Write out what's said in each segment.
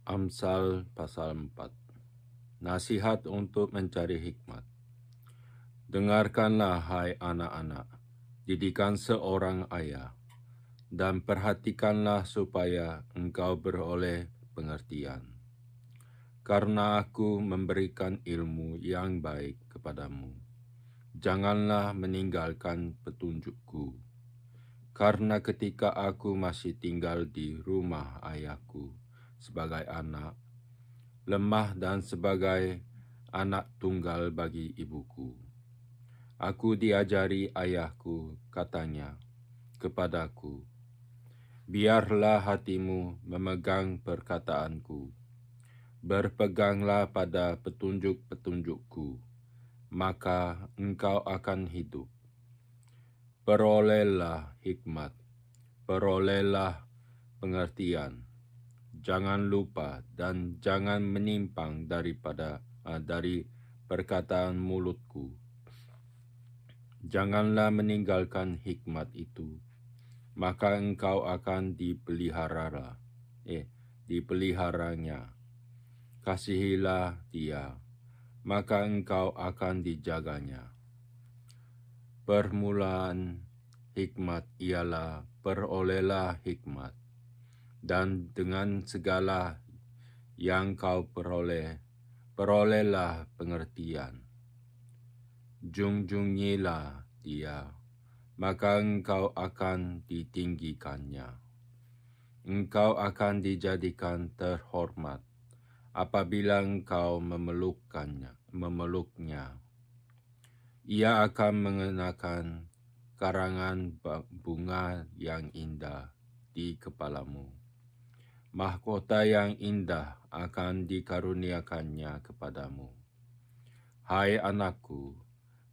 Amsal pasal 4. Nasihat untuk mencari hikmat. Dengarkanlah hai anak-anak, didikan seorang ayah, dan perhatikanlah supaya engkau beroleh pengertian. Karena aku memberikan ilmu yang baik kepadamu, janganlah meninggalkan petunjukku. Karena ketika aku masih tinggal di rumah ayahku sebagai anak, lemah dan sebagai anak tunggal bagi ibuku, aku diajari ayahku, katanya kepadaku, biarlah hatimu memegang perkataanku, berpeganglah pada petunjuk-petunjukku, maka engkau akan hidup. Perolehlah hikmat, perolehlah pengertian. Jangan lupa dan jangan menyimpang dari perkataan mulutku. Janganlah meninggalkan hikmat itu, maka engkau akan dipeliharanya. Kasihilah dia, maka engkau akan dijaganya. Permulaan hikmat ialah perolehlah hikmat, dan dengan segala yang kau perolehlah pengertian. Junjungilah dia, maka engkau akan ditinggikannya. Engkau akan dijadikan terhormat apabila engkau memeluknya. Ia akan mengenakan karangan bunga yang indah di kepalamu. Mahkota yang indah akan dikaruniakannya kepadamu. Hai anakku,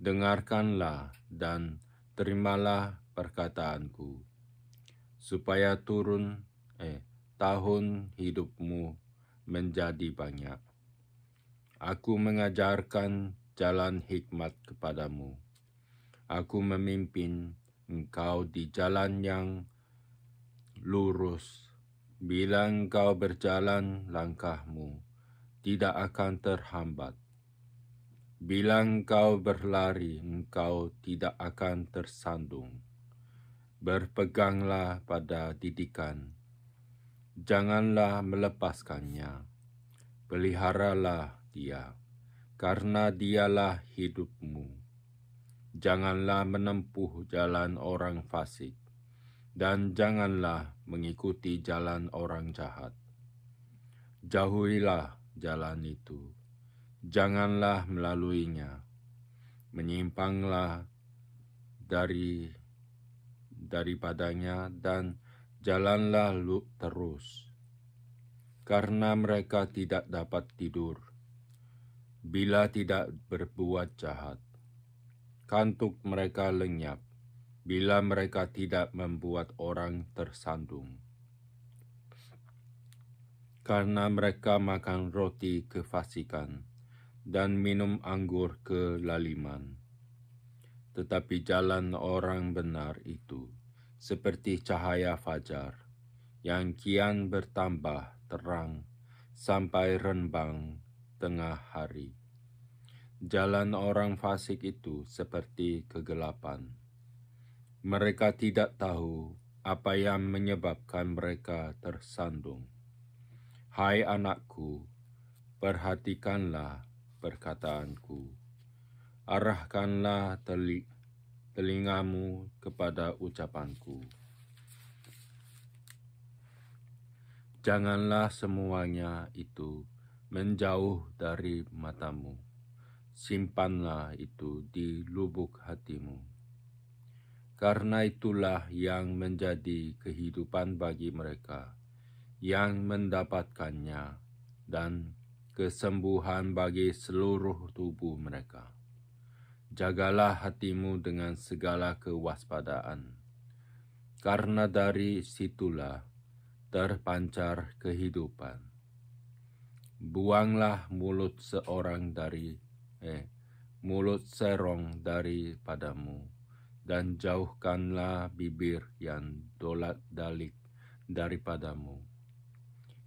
dengarkanlah dan terimalah perkataanku, supaya tahun hidupmu menjadi banyak. Aku mengajarkan jalan hikmat kepadamu. Aku memimpin engkau di jalan yang lurus. Bila engkau berjalan, langkahmu tidak akan terhambat. Bila engkau berlari, engkau tidak akan tersandung. Berpeganglah pada didikan, janganlah melepaskannya. Peliharalah dia, karena dialah hidupmu. Janganlah menempuh jalan orang fasik, dan janganlah mengikuti jalan orang jahat. Jauhilah jalan itu, janganlah melaluinya. Menyimpanglah daripadanya dan jalanlah terus. Karena mereka tidak dapat tidur bila tidak berbuat jahat. Kantuk mereka lenyap bila mereka tidak membuat orang tersandung. Karena mereka makan roti kefasikan dan minum anggur kelaliman. Tetapi jalan orang benar itu seperti cahaya fajar, yang kian bertambah terang sampai rembang tengah hari. Jalan orang fasik itu seperti kegelapan. Mereka tidak tahu apa yang menyebabkan mereka tersandung. Hai anakku, perhatikanlah perkataanku. Arahkanlah telingamu kepada ucapanku. Janganlah semuanya itu menjauh dari matamu. Simpanlah itu di lubuk hatimu. Karena itulah yang menjadi kehidupan bagi mereka yang mendapatkannya, dan kesembuhan bagi seluruh tubuh mereka. Jagalah hatimu dengan segala kewaspadaan, karena dari situlah terpancar kehidupan. Buanglah mulut serong daripadamu, dan jauhkanlah bibir yang dolat-dalik daripadamu.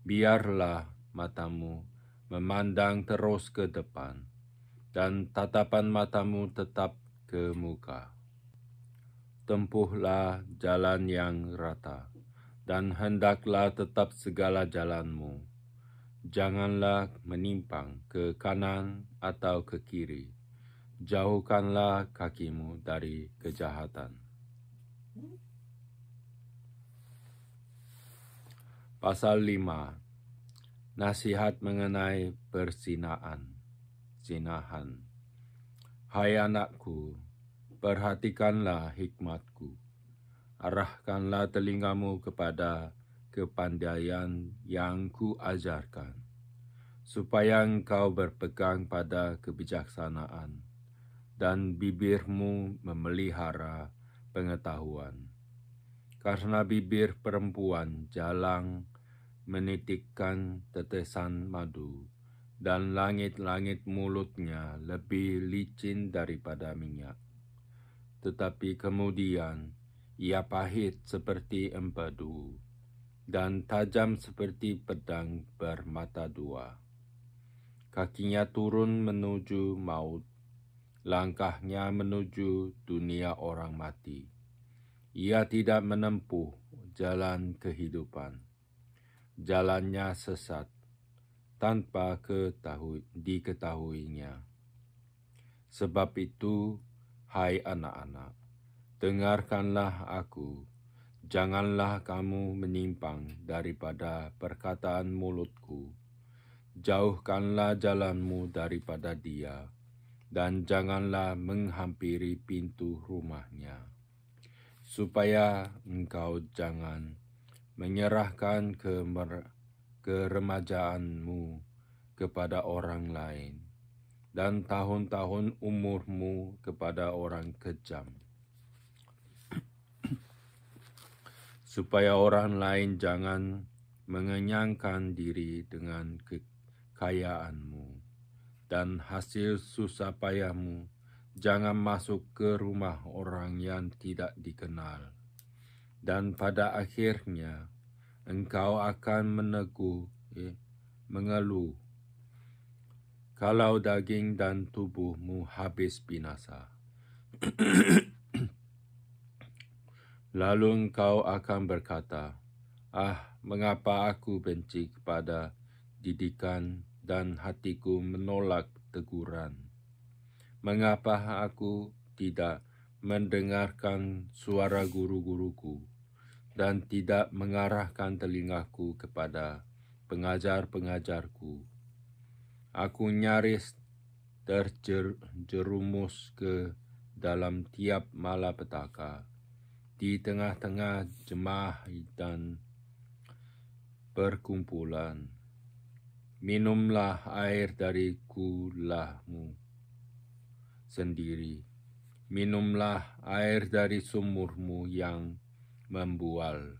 Biarlah matamu memandang terus ke depan, dan tatapan matamu tetap ke muka. Tempuhlah jalan yang rata, dan hendaklah tetap segala jalanmu. Janganlah menyimpang ke kanan atau ke kiri. Jauhkanlah kakimu dari kejahatan. Pasal 5. Nasihat mengenai persinahan. Hai anakku, perhatikanlah hikmatku. Arahkanlah telingamu kepada kepandaian yang kuajarkan, supaya engkau berpegang pada kebijaksanaan, dan bibirmu memelihara pengetahuan. Karena bibir perempuan jalang menitikkan tetesan madu, dan langit-langit mulutnya lebih licin daripada minyak. Tetapi kemudian ia pahit seperti empedu, dan tajam seperti pedang bermata dua. Kakinya turun menuju maut, langkahnya menuju dunia orang mati. Ia tidak menempuh jalan kehidupan. Jalannya sesat, tanpa diketahuinya. Sebab itu, hai anak-anak, dengarkanlah aku. Janganlah kamu menyimpang daripada perkataan mulutku. Jauhkanlah jalanmu daripada dia, dan janganlah menghampiri pintu rumahnya, supaya engkau jangan menyerahkan keremajaanmu kepada orang lain, dan tahun-tahun umurmu kepada orang kejam, supaya orang lain jangan mengenyangkan diri dengan kekayaanmu, dan hasil susah payahmu jangan masuk ke rumah orang yang tidak dikenal. Dan pada akhirnya engkau akan mengeluh kalau daging dan tubuhmu habis binasa. Lalu engkau akan berkata, mengapa aku benci kepada didikan dan hatiku menolak teguran? Mengapa aku tidak mendengarkan suara guru-guruku dan tidak mengarahkan telingaku kepada pengajar-pengajarku? Aku nyaris terjerumus ke dalam tiap malapetaka, di tengah-tengah jemaah dan perkumpulan. Minumlah air dari kulahmu sendiri. Minumlah air dari sumurmu yang membual.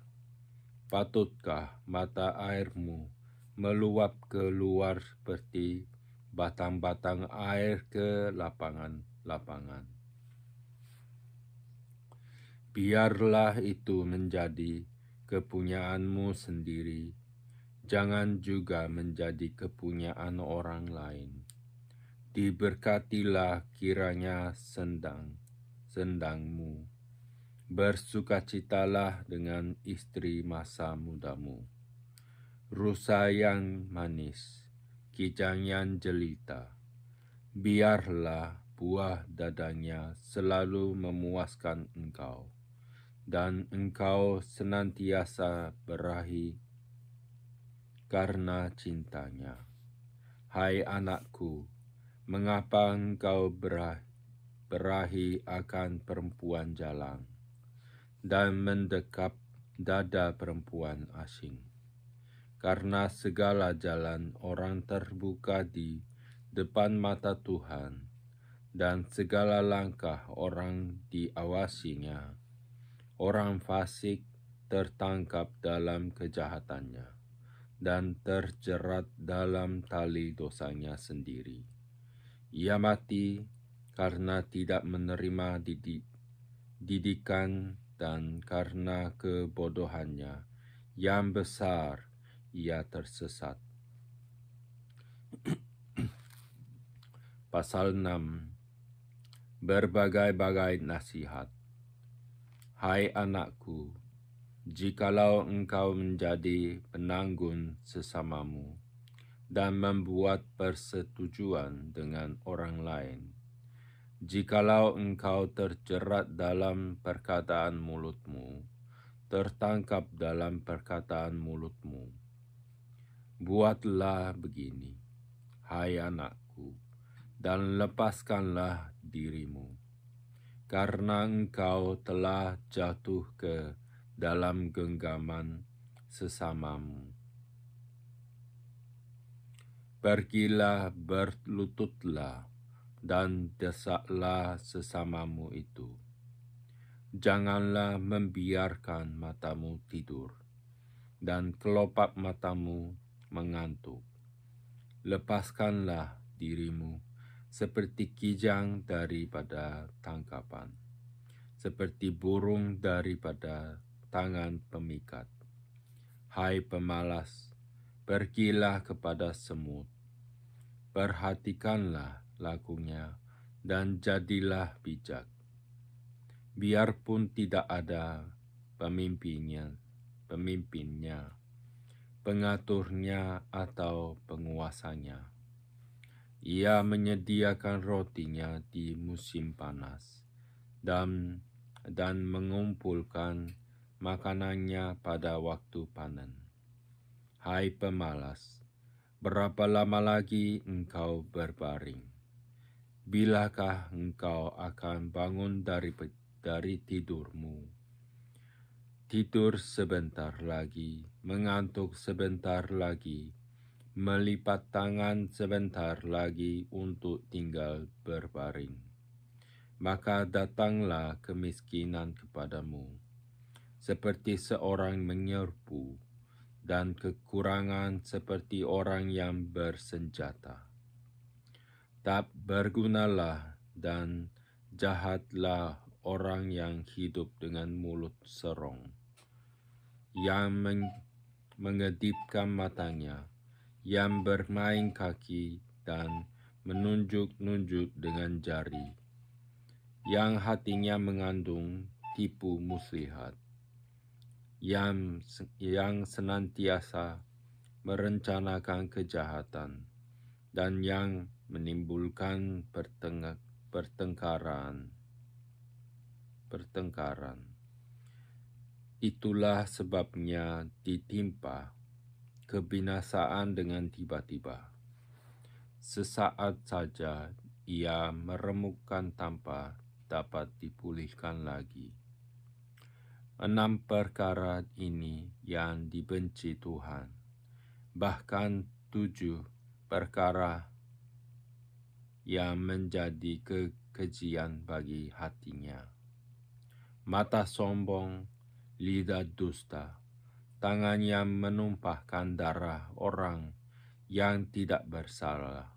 Patutkah mata airmu meluap keluar seperti batang-batang air ke lapangan-lapangan? Biarlah itu menjadi kepunyaanmu sendiri, jangan juga menjadi kepunyaan orang lain. Diberkatilah kiranya sendangmu. Bersukacitalah dengan istri masa mudamu. Rusa yang manis, kijang yang jelita, biarlah buah dadanya selalu memuaskan engkau, dan engkau senantiasa berahi karena cintanya. Hai anakku, mengapa engkau berahi akan perempuan jalang dan mendekap dada perempuan asing? Karena segala jalan orang terbuka di depan mata Tuhan, dan segala langkah orang diawasinya. Orang fasik tertangkap dalam kejahatannya, dan terjerat dalam tali dosanya sendiri. Ia mati karena tidak menerima didikan, dan karena kebodohannya yang besar ia tersesat. Pasal 6. Berbagai-bagai nasihat. Hai anakku, jikalau engkau menjadi penanggung sesamamu dan membuat persetujuan dengan orang lain, jikalau engkau terjerat dalam perkataan mulutmu, tertangkap dalam perkataan mulutmu, buatlah begini, hai anakku, dan lepaskanlah dirimu, karena engkau telah jatuh ke dalam genggaman sesamamu. Pergilah, berlututlah, dan desaklah sesamamu itu. Janganlah membiarkan matamu tidur, dan kelopak matamu mengantuk. Lepaskanlah dirimu seperti kijang daripada tangkapan, seperti burung daripada tangan pemikat. Hai pemalas, pergilah kepada semut, perhatikanlah lakunya, dan jadilah bijak. Biarpun tidak ada pemimpinnya, pengaturnya atau penguasanya. Ia menyediakan rotinya di musim panas dan mengumpulkan makanannya pada waktu panen. Hai pemalas, berapa lama lagi engkau berbaring? Bilakah engkau akan bangun dari tidurmu? Tidur sebentar lagi, mengantuk sebentar lagi, melipat tangan sebentar lagi untuk tinggal berbaring. Maka datanglah kemiskinan kepadamu, seperti seorang menyerbu, dan kekurangan seperti orang yang bersenjata. Tak bergunalah dan jahatlah orang yang hidup dengan mulut serong, yang mengedipkan matanya, yang bermain kaki dan menunjuk-nunjuk dengan jari, yang hatinya mengandung tipu muslihat, yang senantiasa merencanakan kejahatan, dan yang menimbulkan pertengkaran. Itulah sebabnya ditimpa kebinasaan dengan tiba-tiba. Sesaat saja ia meremukkan tanpa dapat dipulihkan lagi. 6 perkara ini yang dibenci Tuhan, bahkan 7 perkara yang menjadi kekejian bagi hatinya. Mata sombong, lidah dusta, tangan yang menumpahkan darah orang yang tidak bersalah,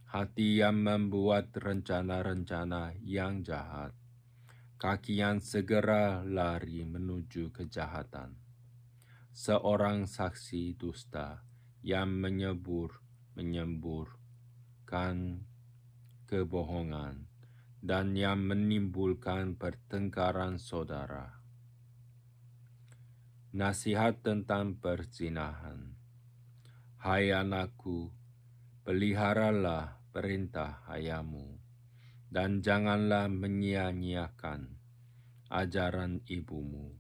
hati yang membuat rencana-rencana yang jahat, kaki yang segera lari menuju kejahatan, seorang saksi dusta yang menyemburkan kebohongan, dan yang menimbulkan pertengkaran saudara. Nasihat tentang perzinahan. Hai anakku, peliharalah perintah ayahmu, dan janganlah menyia-nyiakan ajaran ibumu.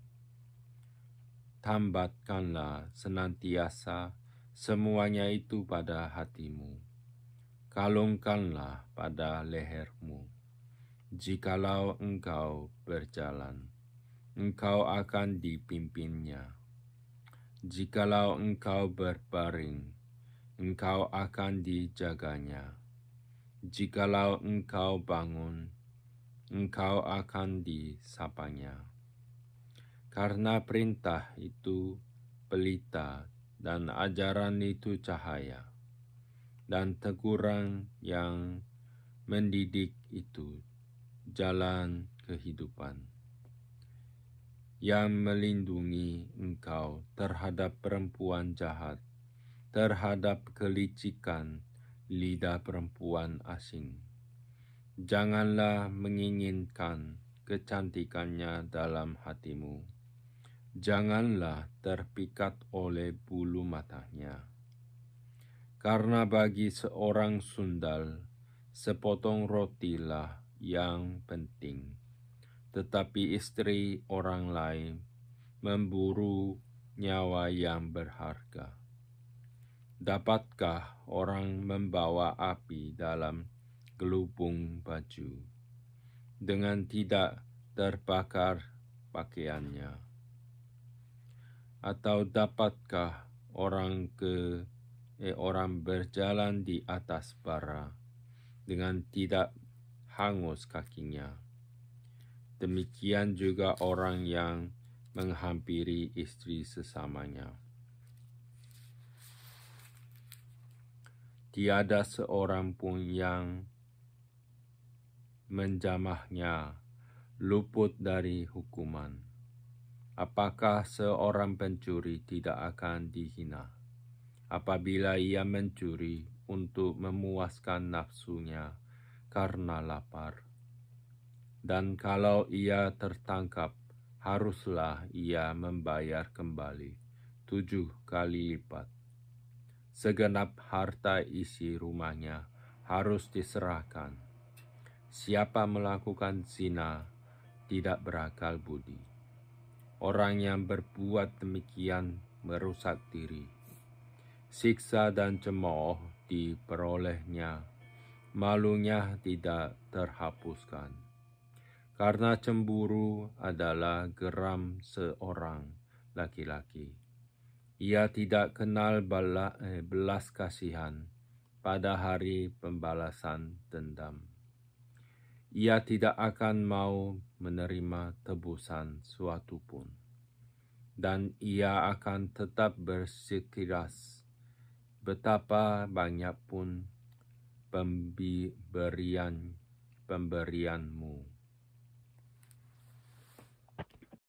Tambatkanlah senantiasa semuanya itu pada hatimu. Kalungkanlah pada lehermu. Jikalau engkau berjalan, engkau akan dipimpinnya. Jikalau engkau berbaring, engkau akan dijaganya. Jikalau engkau bangun, engkau akan disapanya. Karena perintah itu pelita dan ajaran itu cahaya, dan teguran yang mendidik itu jalan kehidupan, yang melindungi engkau terhadap perempuan jahat terhadap kelicikan lidah perempuan asing. Janganlah menginginkan kecantikannya dalam hatimu. Janganlah terpikat oleh bulu matanya. Karena bagi seorang sundal, sepotong rotilah yang penting, tetapi istri orang lain memburu nyawa yang berharga. Dapatkah orang membawa api dalam gelubung baju dengan tidak terbakar pakaiannya? Atau dapatkah orang berjalan di atas bara dengan tidak hangus kakinya? Demikian juga orang yang menghampiri istri sesamanya. Tiada seorang pun yang menjamahnya luput dari hukuman. Apakah seorang pencuri tidak akan dihina apabila ia mencuri untuk memuaskan nafsunya karena lapar? Dan kalau ia tertangkap, haruslah ia membayar kembali 7 kali lipat. Segenap harta isi rumahnya harus diserahkan. Siapa melakukan zina tidak berakal budi. Orang yang berbuat demikian merusak diri. Siksa dan cemooh diperolehnya, malunya tidak terhapuskan. Karena cemburu adalah geram seorang laki-laki. Ia tidak kenal belas kasihan pada hari pembalasan dendam. Ia tidak akan mau menerima tebusan suatu pun, dan ia akan tetap bersikeras betapa banyak pun pemberianmu.